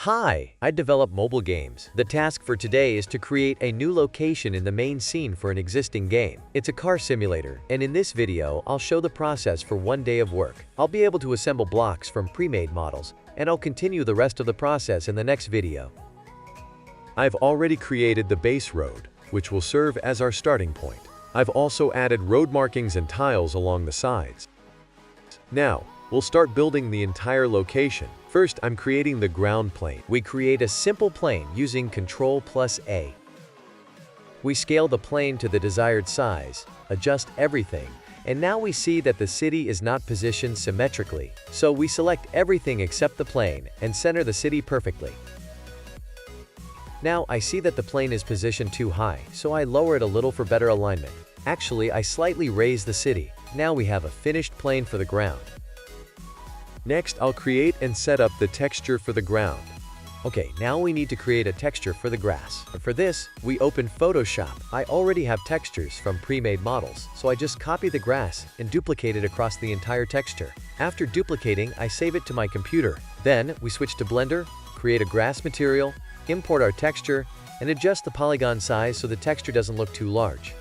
Hi, I develop mobile games. The task for today is to create a new location in the main scene for an existing game. It's a car simulator, and in this video, I'll show the process for one day of work. I'll be able to assemble blocks from pre-made models, and I'll continue the rest of the process in the next video. I've already created the base road, which will serve as our starting point. I've also added road markings and tiles along the sides. Now, we'll start building the entire location. First, I'm creating the ground plane. We create a simple plane using Ctrl+A. We scale the plane to the desired size, adjust everything, and now we see that the city is not positioned symmetrically. So we select everything except the plane and center the city perfectly. Now I see that the plane is positioned too high, so I lower it a little for better alignment. Actually, I slightly raise the city. Now we have a finished plane for the ground. Next, I'll create and set up the texture for the ground. Okay, now we need to create a texture for the grass. For this, we open Photoshop. I already have textures from pre-made models, so I just copy the grass and duplicate it across the entire texture. After duplicating, I save it to my computer. Then, we switch to Blender, create a grass material, import our texture, and adjust the polygon size so the texture doesn't look too large.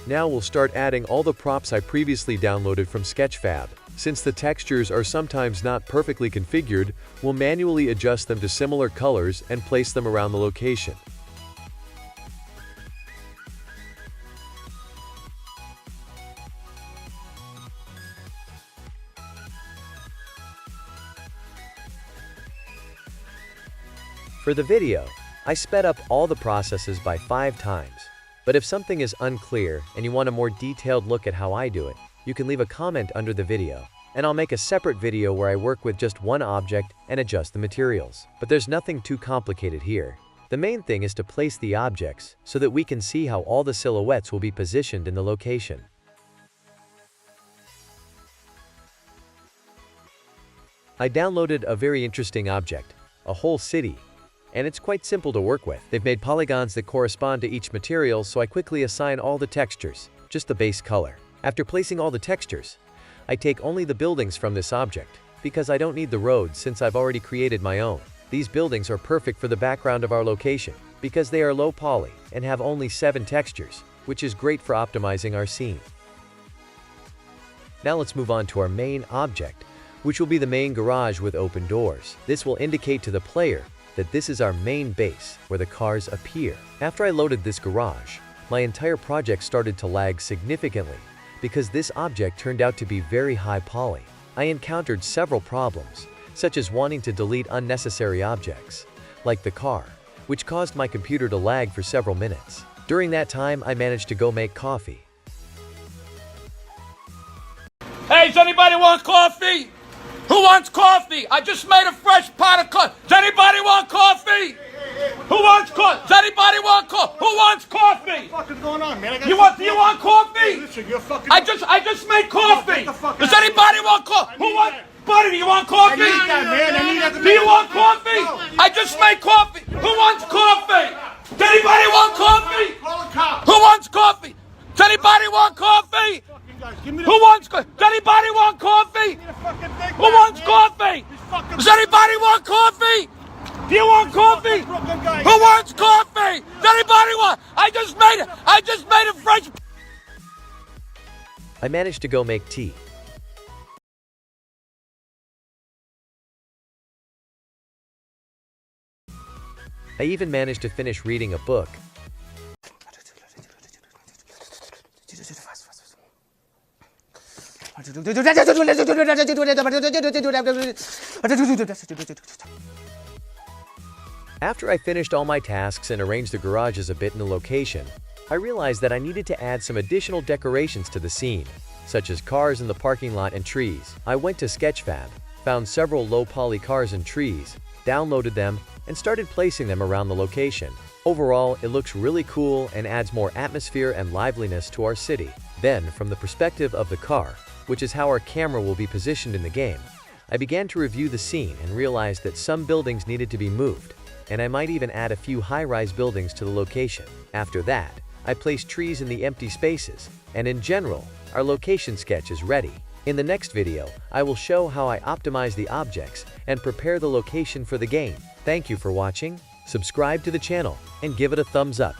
Now we'll start adding all the props I previously downloaded from Sketchfab. Since the textures are sometimes not perfectly configured, we'll manually adjust them to similar colors and place them around the location. For the video, I sped up all the processes by 5 times. But if something is unclear and you want a more detailed look at how I do it, you can leave a comment under the video, and I'll make a separate video where I work with just one object and adjust the materials. But there's nothing too complicated here. The main thing is to place the objects so that we can see how all the silhouettes will be positioned in the location. I downloaded a very interesting object, a whole city. And it's quite simple to work with. They've made polygons that correspond to each material, so I quickly assign all the textures, just the base color. After placing all the textures, I take only the buildings from this object, because I don't need the roads since I've already created my own. These buildings are perfect for the background of our location, because they are low poly and have only 7 textures, which is great for optimizing our scene. Now let's move on to our main object, which will be the main garage with open doors. This will indicate to the player that this is our main base, where the cars appear. After I loaded this garage, my entire project started to lag significantly because this object turned out to be very high poly. I encountered several problems, such as wanting to delete unnecessary objects, like the car, which caused my computer to lag for several minutes. During that time, I managed to go make coffee. Hey, does anybody want coffee? Who wants coffee? I just made a fresh pot of coffee. Does anybody want coffee? Who wants coffee? Does anybody want coffee? Who wants coffee? What the fuck is going on, man? Do you want coffee? Hey, listen, you're fucking... I just made coffee. Get the fuck Does out of anybody here. want coffee? I Who need wants? that. Buddy, do you want coffee? I need that, man. I need that to Do you make- want coffee? No. I just made coffee. Who wants coffee? Does anybody want coffee? Call a cop. Who wants coffee? Does anybody want coffee? Fucking guys, give me the... Who wants coffee? Does anybody want coffee? Give me the fucking thing Who back, wants man. coffee? These fucking... Does anybody want coffee? Do you want coffee? Brooklyn guys. Who wants coffee? Does anybody want? I just made a fresh... I managed to go make tea. I even managed to finish reading a book. After I finished all my tasks and arranged the garages a bit in the location, I realized that I needed to add some additional decorations to the scene, such as cars in the parking lot and trees. I went to Sketchfab, found several low-poly cars and trees, downloaded them, and started placing them around the location. Overall, it looks really cool and adds more atmosphere and liveliness to our city. Then, from the perspective of the car, which is how our camera will be positioned in the game, I began to review the scene and realized that some buildings needed to be moved, and I might even add a few high-rise buildings to the location. After that, I placed trees in the empty spaces and in general, our location sketch is ready. In the next video, I will show how I optimize the objects and prepare the location for the game. Thank you for watching, subscribe to the channel, and give it a thumbs up.